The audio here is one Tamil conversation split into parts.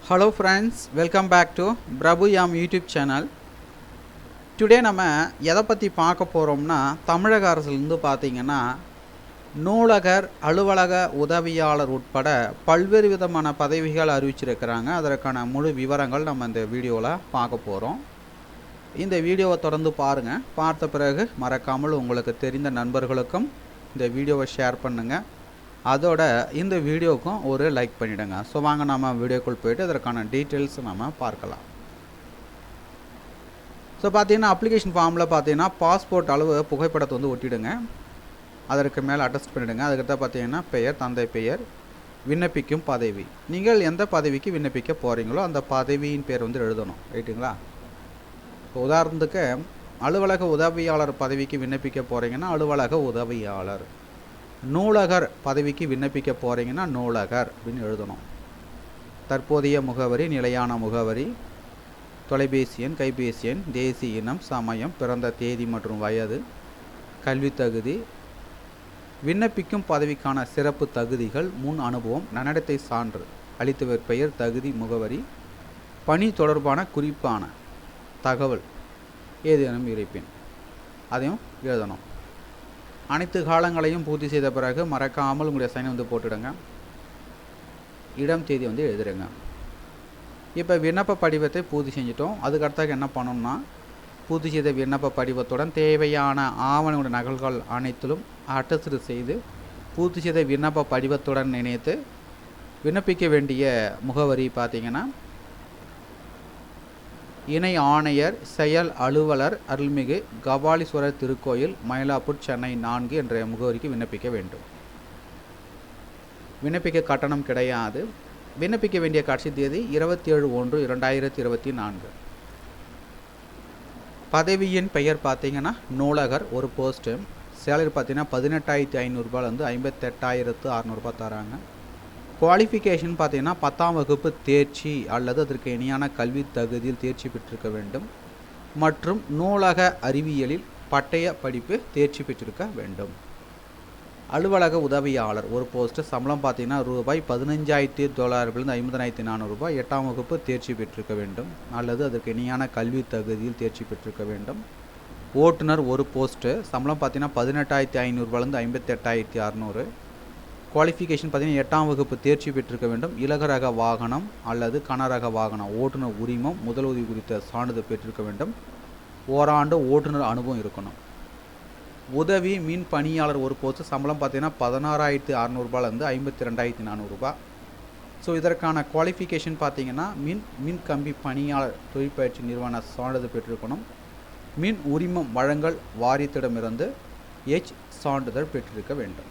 Hello friends, welcome back to Prabhu Yam YouTube channel. Today நம்ம எதை பற்றி பார்க்க போகிறோம்னா தமிழக அரசுலேருந்து பார்த்தீங்கன்னா நூலகர் அலுவலக உதவியாளர் உட்பட பல்வேறு விதமான பதவிகள் அறிவிச்சிருக்கிறாங்க. அதற்கான முழு விவரங்கள் நம்ம இந்த வீடியோவில் பார்க்க போகிறோம். இந்த வீடியோவை தொடர்ந்து பாருங்கள். பார்த்த பிறகு மறக்காமல் உங்களுக்கு தெரிந்த நண்பர்களுக்கும் இந்த வீடியோவை ஷேர் பண்ணுங்கள். அதோட இந்த வீடியோக்கும் ஒரு லைக் பண்ணிவிடுங்க. ஸோ வாங்க நம்ம வீடியோக்குள் போய்ட்டு அதற்கான டீட்டெயில்ஸ் நம்ம பார்க்கலாம். ஸோ பார்த்தீங்கன்னா அப்ளிகேஷன் ஃபார்மில் பார்த்தீங்கன்னா பாஸ்போர்ட் அளவு புகைப்படத்தை வந்து ஒட்டிடுங்க. அதற்கு மேலே அட்டஸ்ட் பண்ணிவிடுங்க. அதுக்கிட்ட பார்த்தீங்கன்னா பெயர், தந்தை பெயர், விண்ணப்பிக்கும் பதவி, நீங்கள் எந்த பதவிக்கு விண்ணப்பிக்க போகிறீங்களோ அந்த பதவியின் பேர் வந்து எழுதணும். ரைட்டுங்களா? உதாரணத்துக்கு அலுவலக உதவியாளர் பதவிக்கு விண்ணப்பிக்க போகிறீங்கன்னா அலுவலக உதவியாளர், நூலகர் பதவிக்கு விண்ணப்பிக்க போகிறீங்கன்னா நூலகர் அப்படின்னு எழுதணும். தற்போதைய முகவரி, நிலையான முகவரி, தொலைபேசி எண், கைபேசி எண், தேசிய இனம், சமயம், பிறந்த தேதி மற்றும் வயது, கல்வி தகுதி, விண்ணப்பிக்கும் பதவிக்கான சிறப்பு தகுதிகள், முன் அனுபவம், நன்னடத்தை சான்று, அளித்தவர் பெயர், தகுதி, முகவரி, பணி தொடர்பான குறிப்பான தகவல் ஏதேனும் இருப்பின் அதையும் எழுதணும். அனைத்து காலங்களையும் பூர்த்தி செய்த பிறகு மறக்காமல் உங்களுடைய சைனை வந்து போட்டுடுங்க. இடம் தேதி வந்து எழுதுடுங்க. இப்போ விண்ணப்ப படிவத்தை பூர்த்தி செஞ்சிட்டோம். அதுக்கடுத்தாக என்ன பண்ணணும்னா பூர்த்தி செய்த விண்ணப்ப படிவத்துடன் தேவையான ஆவணங்களுடைய நகல்கள் அனைத்திலும் அட்டஸ்ட் செய்து பூர்த்தி செய்த விண்ணப்ப படிவத்துடன் இணைத்து விண்ணப்பிக்க வேண்டிய முகவரி பார்த்திங்கன்னா இணை ஆணையர் செயல் அலுவலர் அருள்மிகு கபாலீஸ்வரர் திருக்கோயில், மயிலாப்பூர், சென்னை 4 என்ற முகவரிக்கு விண்ணப்பிக்க வேண்டும். விண்ணப்பிக்க கட்டணம் கிடையாது. விண்ணப்பிக்க வேண்டிய கடைசி தேதி 27/1/2024. பதவியின் பெயர் பார்த்தீங்கன்னா நூலகர், ஒரு போஸ்ட்டு. சேலரி பார்த்தீங்கன்னா 18,500 58,600 தராங்க. குவாலிஃபிகேஷன் பார்த்தீங்கன்னா 10ஆம் வகுப்பு தேர்ச்சி அல்லது அதற்கு இணையான கல்வி தகுதியில் தேர்ச்சி பெற்றிருக்க வேண்டும் மற்றும் நூலக அறிவியலில் பட்டய படிப்பு தேர்ச்சி பெற்றிருக்க வேண்டும். அலுவலக உதவியாளர், ஒரு போஸ்ட்டு. சம்பளம் பார்த்தீங்கன்னா ரூபாய் 15,900 50,400. 8ஆம் வகுப்பு தேர்ச்சி பெற்றிருக்க வேண்டும் அல்லது அதற்கு இணையான கல்வி தகுதியில் தேர்ச்சி பெற்றிருக்க வேண்டும். ஓட்டுநர், ஒரு போஸ்ட்டு. சம்பளம் பார்த்தீங்கன்னா 18,500 58,600. குவாலிஃபிகேஷன் பார்த்தீங்கன்னா 8ஆம் வகுப்பு தேர்ச்சி பெற்றிருக்க வேண்டும். இலகுரக வாகனம் அல்லது கனரக வாகனம் ஓட்டுநர் உரிமம், முதலுதவி குறித்த சான்றிதழ் பெற்றிருக்க வேண்டும். ஓராண்டு ஓட்டுநர் அனுபவம் இருக்கணும். உதவி மின் பணியாளர், ஒரு போஸ்ட். சம்பளம் பார்த்தீங்கன்னா 16,600 52,400. ஸோ இதற்கான குவாலிஃபிகேஷன் பார்த்தீங்கன்னா மின் கம்பி பணியாளர் தொழிற்பயிற்சி நிறுவன சான்றிதழ் பெற்றிருக்கணும். மின் உரிமம் வழங்கல் வாரியத்திடமிருந்து சான்றிதழ் பெற்றிருக்க வேண்டும்.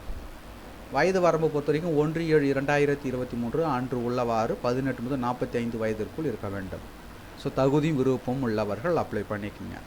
வயது வரம்பு பொறுத்த வரைக்கும் 1/7/2023 அன்று உள்ளவாறு 18 முதல் 45 வயதிற்குள் இருக்க வேண்டும். ஸோ தகுதியும் விருப்பமும் உள்ளவர்கள் அப்ளை பண்ணிக்கோங்க.